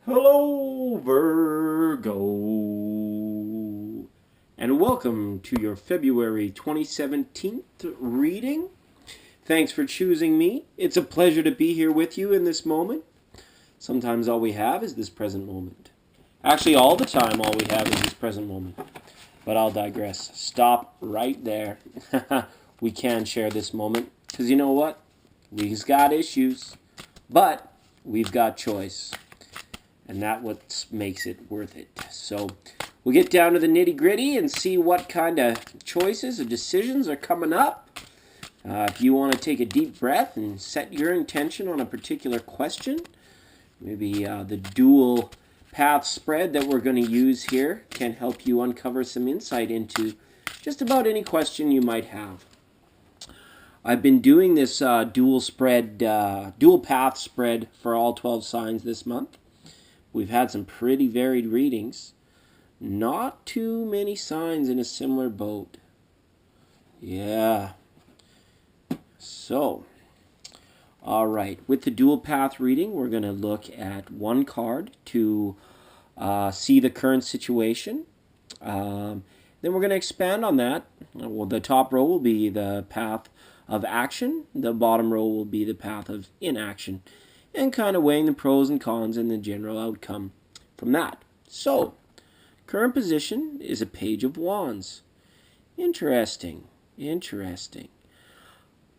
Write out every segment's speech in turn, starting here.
Hello, Virgo, and welcome to your February 2017 reading. Thanks for choosing me. It's a pleasure to be here with you in this moment. Sometimes all we have is this present moment. Actually, all the time, all we have is this present moment. But I'll digress. Stop right there. We can share this moment because you know what? We've got issues, but we've got choice. And that's what makes it worth it. So we'll get down to the nitty gritty and see what kind of choices or decisions are coming up. If you want to take a deep breath and set your intention on a particular question, maybe the dual path spread that we're going to use here can help you uncover some insight into just about any question you might have. I've been doing this dual path spread for all 12 signs this month. We've had some pretty varied readings. Not too many signs in a similar boat. Yeah. So, all right. With the dual path reading, we're going to look at one card to see the current situation. Then we're going to expand on that. Well, the top row will be the path of action. The bottom row will be the path of inaction. And kind of weighing the pros and cons and the general outcome from that. So, current position is a Page of Wands. Interesting.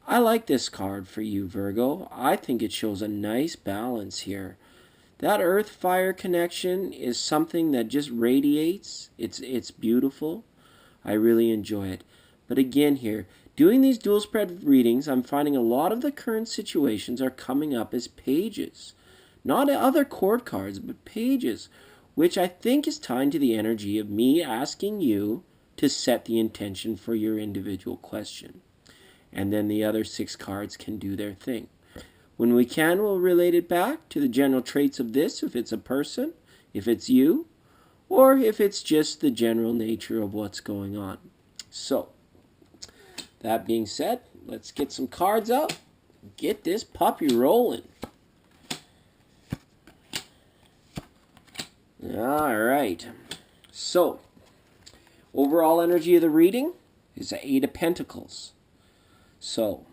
I like this card for you, Virgo. I think it shows a nice balance here. That earth-fire connection is something that just radiates. It's beautiful. I really enjoy it. But again here, doing these dual spread readings, I'm finding a lot of the current situations are coming up as pages. Not other court cards, but pages, which I think is tied to the energy of me asking you to set the intention for your individual question. And then the other 6 cards can do their thing. When we can, we'll relate it back to the general traits of this, if it's a person, if it's you, or if it's just the general nature of what's going on. So, that being said, let's get some cards out. Get this puppy rolling. All right. So, overall energy of the reading is the 8 of Pentacles. So,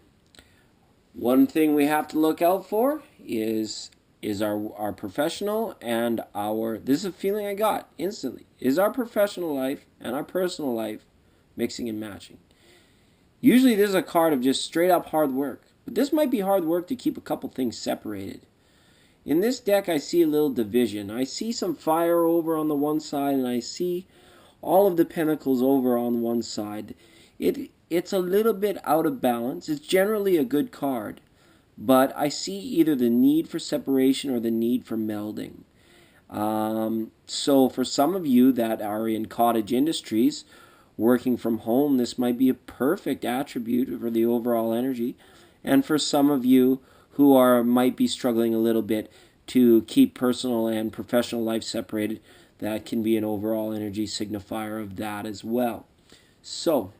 one thing we have to look out for is our professional and our... This is a feeling I got instantly. Is our professional life and our personal life mixing and matching? Usually this is a card of just straight up hard work. But this might be hard work to keep a couple things separated. In this deck I see a little division. I see some fire over on the one side and I see all of the pentacles over on one side. It's a little bit out of balance. It's generally a good card. But I see either the need for separation or the need for melding. So for some of you that are in cottage industries, working from home, this might be a perfect attribute for the overall energy. And for some of you who might be struggling a little bit to keep personal and professional life separated, that can be an overall energy signifier of that as well. So,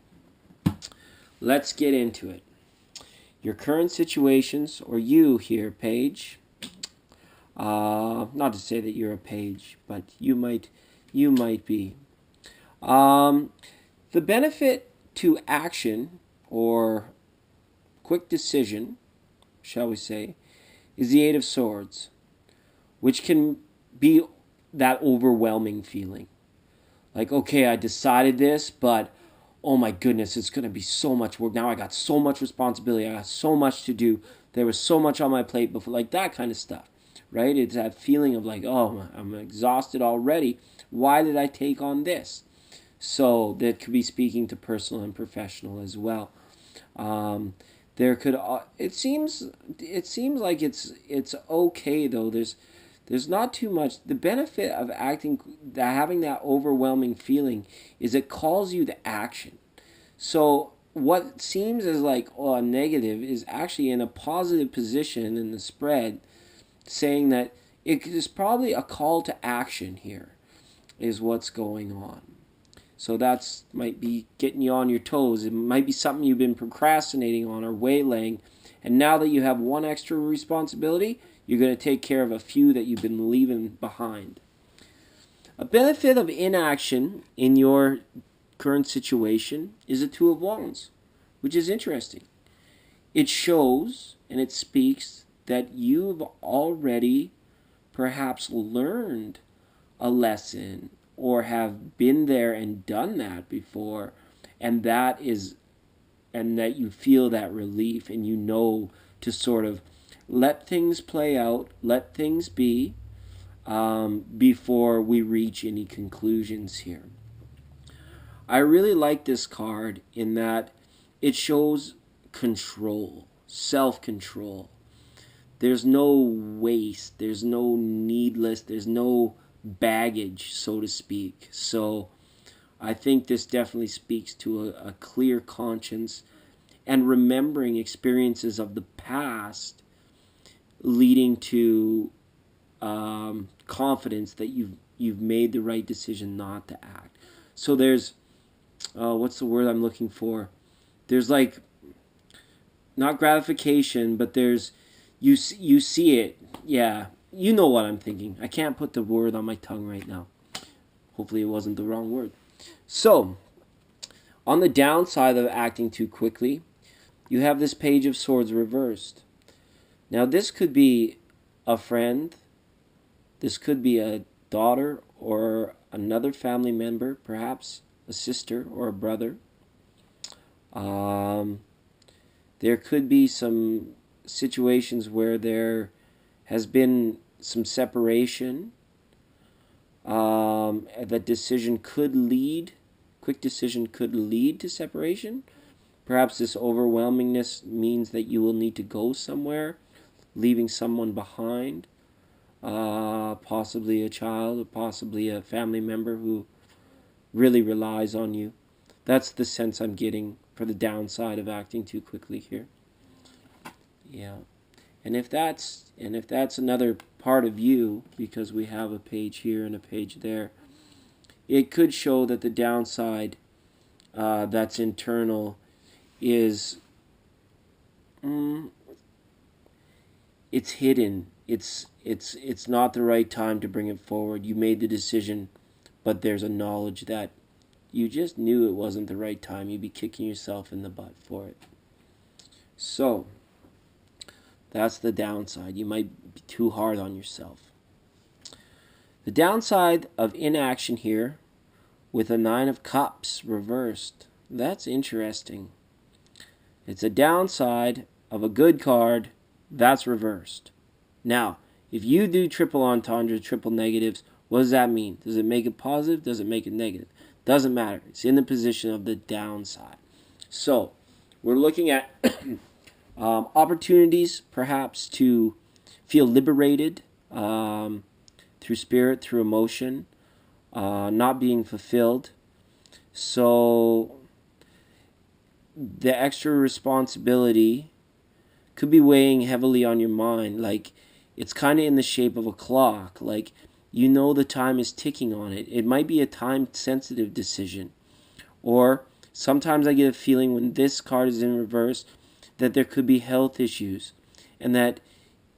let's get into it. Your current situations, or you here, Page. Not to say that you're a page, but you might be. The benefit to action or quick decision, shall we say, is the 8 of Swords, which can be that overwhelming feeling. Like, okay, I decided this, but oh my goodness, it's going to be so much work. Now I got so much responsibility. I got so much to do. There was so much on my plate before, like that kind of stuff, right? It's that feeling of like, oh, I'm exhausted already. Why did I take on this? So that could be speaking to personal and professional as well. There could it seems like it's okay though. There's not too much. The benefit of having that overwhelming feeling is it calls you to action. So what seems as like a negative is actually in a positive position in the spread, saying that it is probably a call to action here is what's going on. So that's might be getting you on your toes. It might be something you've been procrastinating on or waylaying. And now that you have one extra responsibility, You're going to take care of a few that you've been leaving behind. A benefit of inaction in your current situation is a Two of Wands, which is interesting. It shows and it speaks that you've already perhaps learned a lesson or have been there and done that before, and that you feel that relief, and you know to sort of let things play out, let things be, before we reach any conclusions here. I really like this card in that it shows control, self-control. There's no waste, there's no needless, there's no baggage, so to speak. So I think this definitely speaks to a clear conscience and remembering experiences of the past, leading to confidence that you've made the right decision not to act. So there's what's the word I'm looking for? There's like not gratification, but there's you see it. Yeah, you know what I'm thinking. I can't put the word on my tongue right now. Hopefully it wasn't the wrong word. So, on the downside of acting too quickly, you have this Page of Swords reversed. Now this could be a friend, this could be a daughter or another family member, perhaps a sister or a brother. There could be some situations where there has been some separation. That decision could lead, quick decision could lead to separation. Perhaps this overwhelmingness means that you will need to go somewhere, leaving someone behind, possibly a child, or possibly a family member who really relies on you. That's the sense I'm getting for the downside of acting too quickly here. Yeah. And if that's another part of you, because we have a page here and a page there, it could show that the downside that's internal is it's hidden. It's not the right time to bring it forward. You made the decision, but there's a knowledge that you just knew it wasn't the right time. You'd be kicking yourself in the butt for it. So that's the downside. You might be too hard on yourself. The downside of inaction here with a Nine of Cups reversed. That's interesting. It's a downside of a good card that's reversed. Now, if you do triple entendre, triple negatives, what does that mean? Does it make it positive? Does it make it negative? Doesn't matter. It's in the position of the downside. So, we're looking at opportunities perhaps to feel liberated through spirit, through emotion, not being fulfilled. So the extra responsibility could be weighing heavily on your mind. Like, it's kind of in the shape of a clock. Like, you know the time is ticking on it. It might be a time-sensitive decision. Or sometimes I get a feeling when this card is in reverse that there could be health issues, and that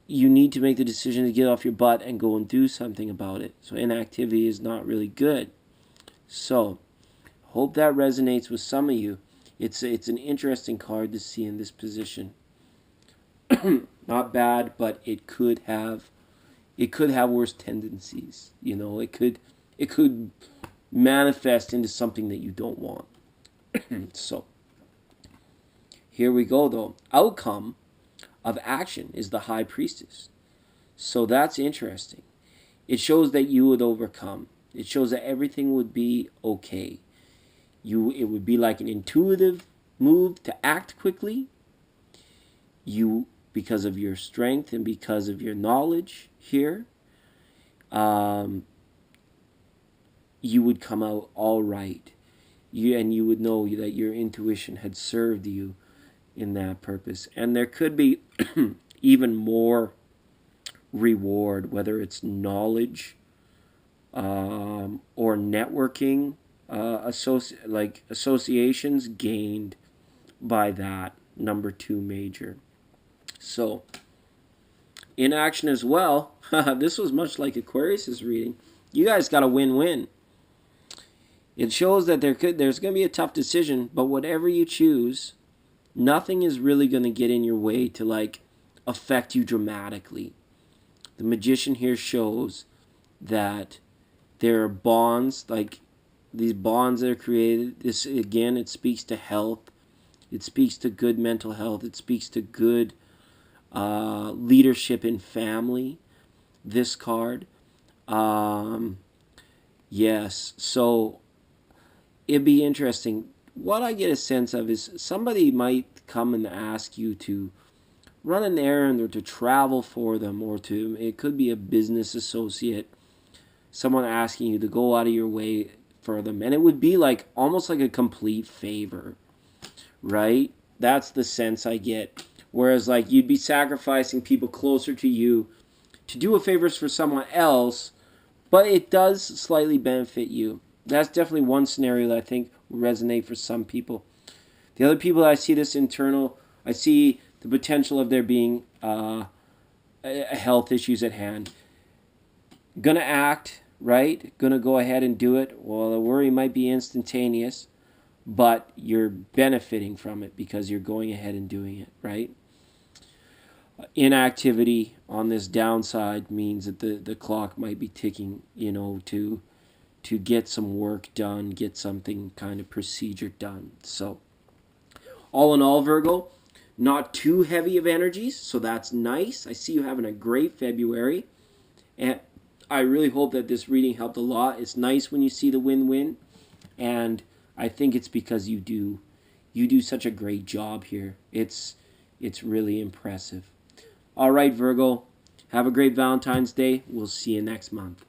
you need to make the decision to get off your butt and go and do something about it. So inactivity is not really good. So, hope that resonates with some of you. It's an interesting card to see in this position. Not bad, but it could have worse tendencies. You know, it could manifest into something that you don't want. So, here we go though. Outcome of action is the High Priestess. So that's interesting. It shows that you would overcome. It shows that everything would be okay. It would be like an intuitive move to act quickly. You, because of your strength and because of your knowledge here, you would come out all right. You would know that your intuition had served you in that purpose. And there could be even more reward, whether it's knowledge or networking, associations gained by that number 2 major. So In action as well. This was much like Aquarius's reading. You guys got a win-win. It shows that there's going to be a tough decision, but whatever you choose, nothing is really going to get in your way to like affect you dramatically. The Magician here shows that there are bonds, like these bonds that are created. This again, it speaks to health. It speaks to good mental health. It speaks to good leadership in family. This card, yes. So it'd be interesting. What I get a sense of is somebody might come and ask you to run an errand or to travel for them, or to, it could be a business associate, someone asking you to go out of your way for them, and it would be like almost like a complete favor, right? That's the sense I get. Whereas like you'd be sacrificing people closer to you to do a favor for someone else, but it does slightly benefit you. That's definitely one scenario that I think will resonate for some people. The other people that I see this internal, I see the potential of there being health issues at hand. Gonna act, right? Gonna go ahead and do it. Well, the worry might be instantaneous, but you're benefiting from it because you're going ahead and doing it, right? Inactivity on this downside means that the clock might be ticking, to get some work done, get something kind of procedure done. So all in all, Virgo, not too heavy of energies, so that's nice. I see you having a great February, and I really hope that this reading helped a lot. It's nice when you see the win-win, and I think it's because you do such a great job here. It's really impressive. All right, Virgo, have a great Valentine's Day. We'll see you next month.